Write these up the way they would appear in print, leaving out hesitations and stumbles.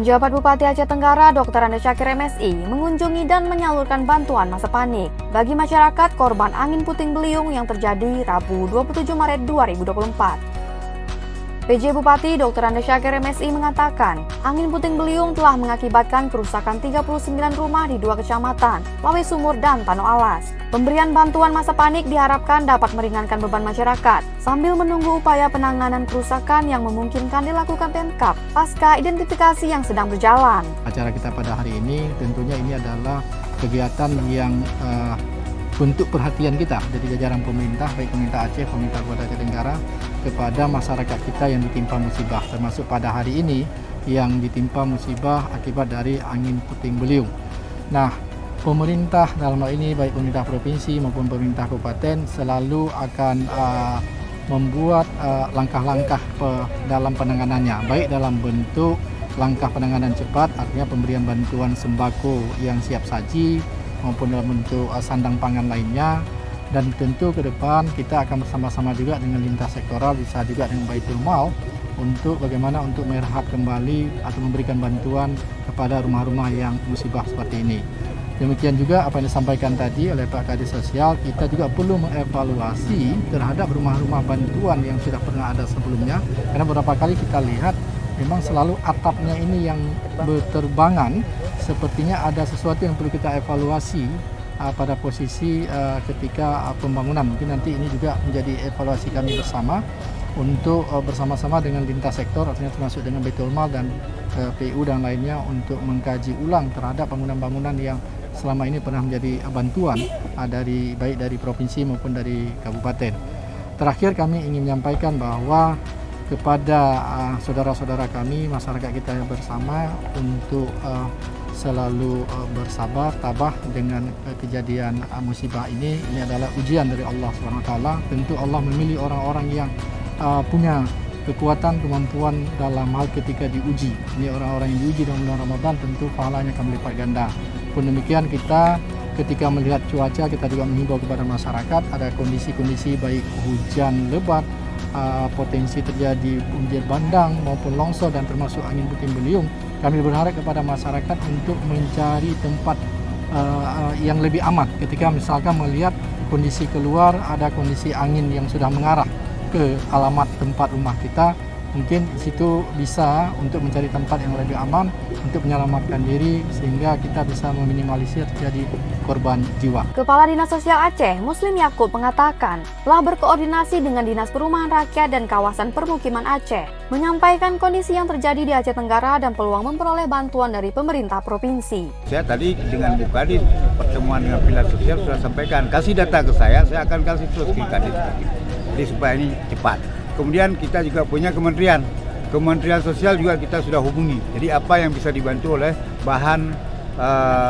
Penjabat Bupati Aceh Tenggara Dr. Ande Syakir MSI mengunjungi dan menyalurkan bantuan masa panik bagi masyarakat korban angin puting beliung yang terjadi Rabu 27 Maret 2024. PJ Bupati Dr. Ande Syakir MSI mengatakan, angin puting beliung telah mengakibatkan kerusakan 39 rumah di 2 kecamatan, Lawe Sumur dan Tano Alas. Pemberian bantuan masa panik diharapkan dapat meringankan beban masyarakat, sambil menunggu upaya penanganan kerusakan yang memungkinkan dilakukan Pemkab pasca identifikasi yang sedang berjalan. Acara kita pada hari ini tentunya ini adalah kegiatan yang untuk perhatian kita dari jajaran pemerintah, baik pemerintah Aceh, pemerintah Kabupaten Aceh Tenggara, kepada masyarakat kita yang ditimpa musibah, termasuk pada hari ini yang ditimpa musibah akibat dari angin puting beliung. Nah, pemerintah dalam hal ini baik pemerintah provinsi maupun pemerintah kabupaten selalu akan membuat langkah-langkah dalam penanganannya, baik dalam bentuk langkah penanganan cepat, artinya pemberian bantuan sembako yang siap saji, maupun dalam bentuk sandang pangan lainnya. Dan tentu ke depan kita akan bersama-sama juga dengan lintas sektoral, bisa juga dengan Baitul Mal untuk bagaimana untuk merehat kembali atau memberikan bantuan kepada rumah-rumah yang musibah seperti ini. Demikian juga apa yang disampaikan tadi oleh Pak Kadis Sosial, kita juga perlu mengevaluasi terhadap rumah-rumah bantuan yang sudah pernah ada sebelumnya, karena beberapa kali kita lihat memang selalu atapnya ini yang berterbangan. Sepertinya ada sesuatu yang perlu kita evaluasi pada posisi ketika pembangunan. Mungkin nanti ini juga menjadi evaluasi kami bersama untuk bersama-sama dengan lintas sektor, artinya termasuk dengan Baitul Mal dan PU dan lainnya, untuk mengkaji ulang terhadap bangunan-bangunan yang selama ini pernah menjadi bantuan baik dari provinsi maupun dari kabupaten. Terakhir kami ingin menyampaikan bahwa kepada saudara-saudara kami, masyarakat kita yang bersama, untuk selalu bersabar, tabah dengan kejadian musibah ini. Ini adalah ujian dari Allah SWT. Tentu Allah memilih orang-orang yang punya kekuatan, kemampuan dalam hal ketika diuji. Ini orang-orang yang diuji dalam bulan Ramadan, tentu pahalanya akan berlipat ganda. Pun demikian, kita ketika melihat cuaca, kita juga menghimbau kepada masyarakat, ada kondisi-kondisi baik hujan lebat, potensi terjadi banjir bandang maupun longsor dan termasuk angin puting beliung. Kami berharap kepada masyarakat untuk mencari tempat yang lebih aman ketika misalkan melihat kondisi keluar, ada kondisi angin yang sudah mengarah ke alamat tempat rumah kita. Mungkin di situ bisa untuk mencari tempat yang lebih aman untuk menyelamatkan diri sehingga kita bisa meminimalisir terjadi korban jiwa. Kepala Dinas Sosial Aceh, Muslim Yakub, mengatakan telah berkoordinasi dengan Dinas Perumahan Rakyat dan Kawasan Permukiman Aceh, menyampaikan kondisi yang terjadi di Aceh Tenggara dan peluang memperoleh bantuan dari pemerintah provinsi. Saya tadi dengan Bu Kadis pertemuan dengan Pilar Sosial sudah sampaikan, kasih data ke saya akan kasih terus ke Kadis. Jadi supaya ini cepat. Kemudian kita juga punya Kementerian Sosial juga kita sudah hubungi. Jadi apa yang bisa dibantu oleh bahan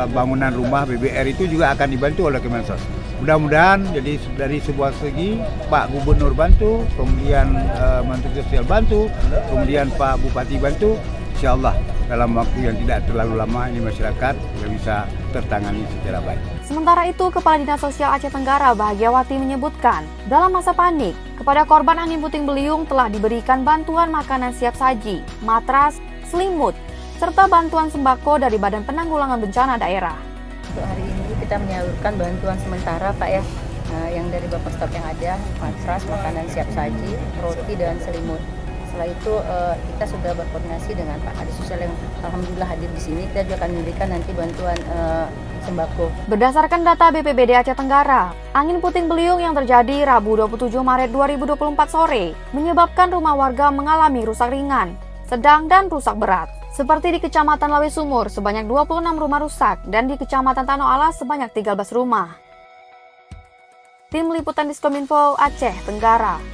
bangunan rumah BBR itu juga akan dibantu oleh Kemensos. Mudah-mudahan jadi dari sebuah segi Pak Gubernur bantu, kemudian Menteri Sosial bantu, kemudian Pak Bupati bantu. Insya Allah dalam waktu yang tidak terlalu lama ini masyarakat yang bisa tertangani secara baik. Sementara itu, Kepala Dinas Sosial Aceh Tenggara Bahagiawati menyebutkan, dalam masa panik, kepada korban angin puting beliung telah diberikan bantuan makanan siap saji, matras, selimut, serta bantuan sembako dari Badan Penanggulangan Bencana Daerah. Untuk hari ini kita menyalurkan bantuan sementara, Pak, ya, yang dari Bapak Staf yang ada, matras, makanan siap saji, roti, dan selimut. Setelah itu kita sudah berkoordinasi dengan Pak Kadis Sosial yang alhamdulillah hadir di sini. Kita juga akan memberikan nanti bantuan sembako. Berdasarkan data BPBD Aceh Tenggara, angin puting beliung yang terjadi Rabu 27 Maret 2024 sore menyebabkan rumah warga mengalami rusak ringan, sedang, dan rusak berat. Seperti di Kecamatan Lawe Sumur sebanyak 26 rumah rusak dan di Kecamatan Tano Alas sebanyak 13 rumah. Tim Liputan Diskominfo Aceh Tenggara.